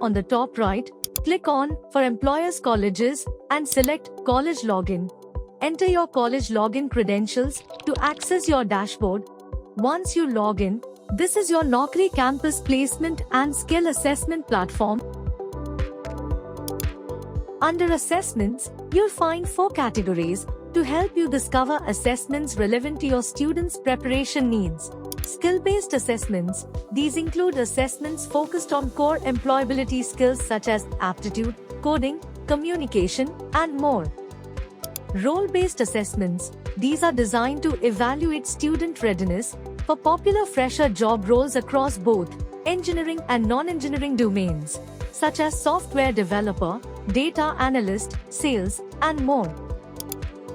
on the top right, click on For Employers Colleges and select College Login. Enter your college login credentials to access your dashboard. Once you log in, this is your Naukri campus placement and skill assessment platform. Under Assessments, you'll find 4 categories to help you discover assessments relevant to your students' preparation needs. Skill-based assessments. These include assessments focused on core employability skills such as aptitude, coding, communication, and more. Role-based assessments. These are designed to evaluate student readiness for popular fresher job roles across both engineering and non-engineering domains, such as software developer, data analyst, sales, and more.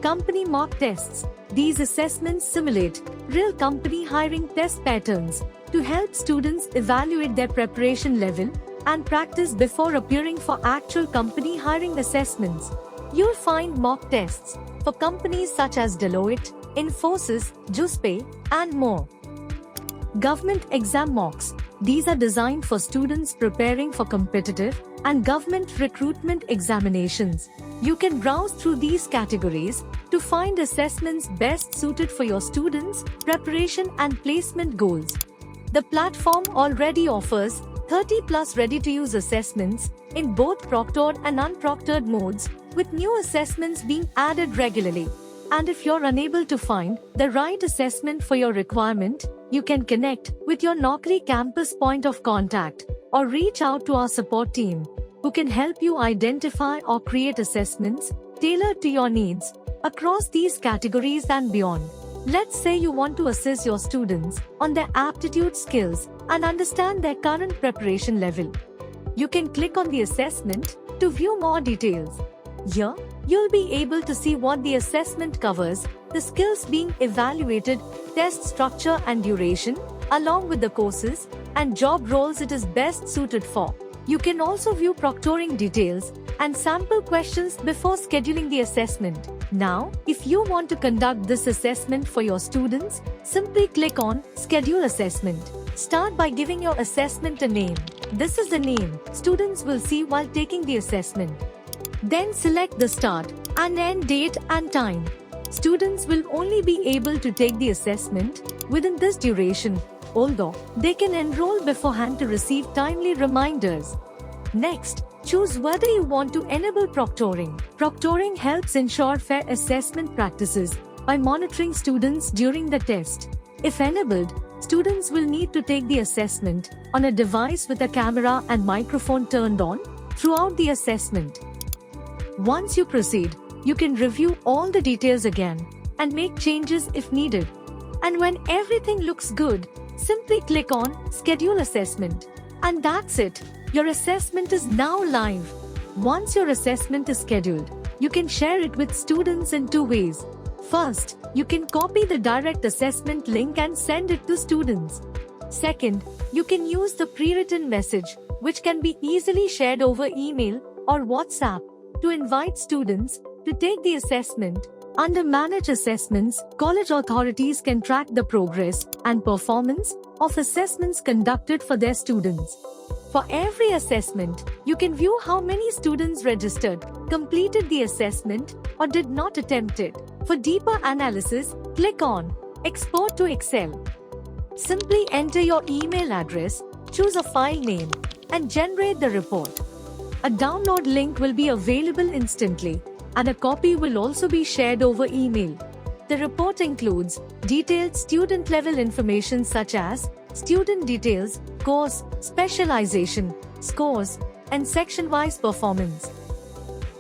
Company mock tests. These assessments simulate real company hiring test patterns to help students evaluate their preparation level and practice before appearing for actual company hiring assessments. You'll find mock tests for companies such as Deloitte, Infosys, Juspay, and more. Government exam mocks. These are designed for students preparing for competitive and government recruitment examinations. You can browse through these categories to find assessments best suited for your students' preparation and placement goals. The platform already offers 30+ ready-to-use assessments in both proctored and unproctored modes, with new assessments being added regularly. And if you're unable to find the right assessment for your requirement, you can connect with your Naukri campus point of contact or reach out to our support team, who can help you identify or create assessments tailored to your needs across these categories and beyond. Let's say you want to assess your students on their aptitude skills and understand their current preparation level. You can click on the assessment to view more details. Here, you'll be able to see what the assessment covers, the skills being evaluated, test structure and duration, along with the courses and job roles it is best suited for. You can also view proctoring details and sample questions before scheduling the assessment. Now, if you want to conduct this assessment for your students, simply click on Schedule Assessment. Start by giving your assessment a name. This is the name students will see while taking the assessment. Then select the start and end date and time. Students will only be able to take the assessment within this duration, although they can enroll beforehand to receive timely reminders. Next, choose whether you want to enable proctoring. Proctoring helps ensure fair assessment practices by monitoring students during the test. If enabled, students will need to take the assessment on a device with a camera and microphone turned on throughout the assessment. Once you proceed, you can review all the details again and make changes if needed. And when everything looks good, simply click on Schedule Assessment. And that's it. Your assessment is now live. Once your assessment is scheduled, you can share it with students in 2 ways. First, you can copy the direct assessment link and send it to students. Second, you can use the pre-written message, which can be easily shared over email or WhatsApp, to invite students to take the assessment. Under Manage Assessments, college authorities can track the progress and performance of assessments conducted for their students. For every assessment, you can view how many students registered, completed the assessment, or did not attempt it. For deeper analysis, click on Export to Excel. Simply enter your email address, choose a file name, and generate the report. A download link will be available instantly, and a copy will also be shared over email. The report includes detailed student-level information such as student details, course, specialization, scores, and section-wise performance.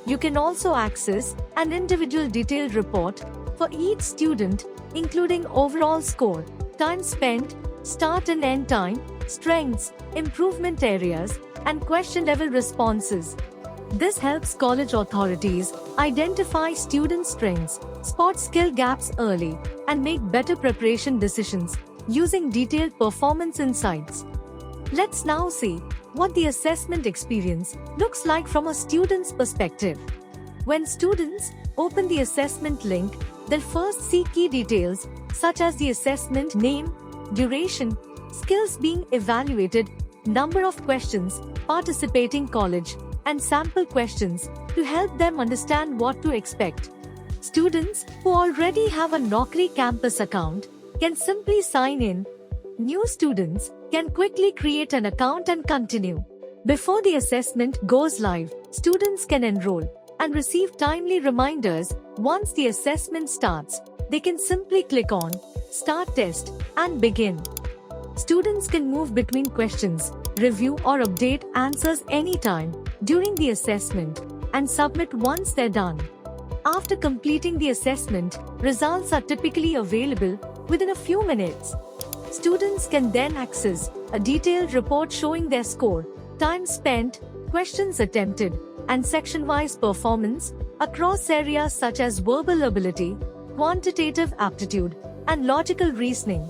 You can also access an individual detailed report for each student, including overall score, time spent, start and end time, strengths, improvement areas, and question-level responses. This helps college authorities identify student strengths, spot skill gaps early, and make better preparation decisions using detailed performance insights. Let's now see what the assessment experience looks like from a student's perspective. When students open the assessment link, they'll first see key details such as the assessment name, duration, skills being evaluated, number of questions, participating college, and sample questions to help them understand what to expect. Students who already have a Naukri campus account can simply sign in. New students can quickly create an account and continue. Before the assessment goes live, students can enroll and receive timely reminders. Once the assessment starts, they can simply click on Start Test and begin. Students can move between questions, review or update answers anytime during the assessment, and submit once they're done. After completing the assessment, results are typically available within a few minutes. Students can then access a detailed report showing their score, time spent, questions attempted, and section-wise performance across areas such as verbal ability, quantitative aptitude, and logical reasoning.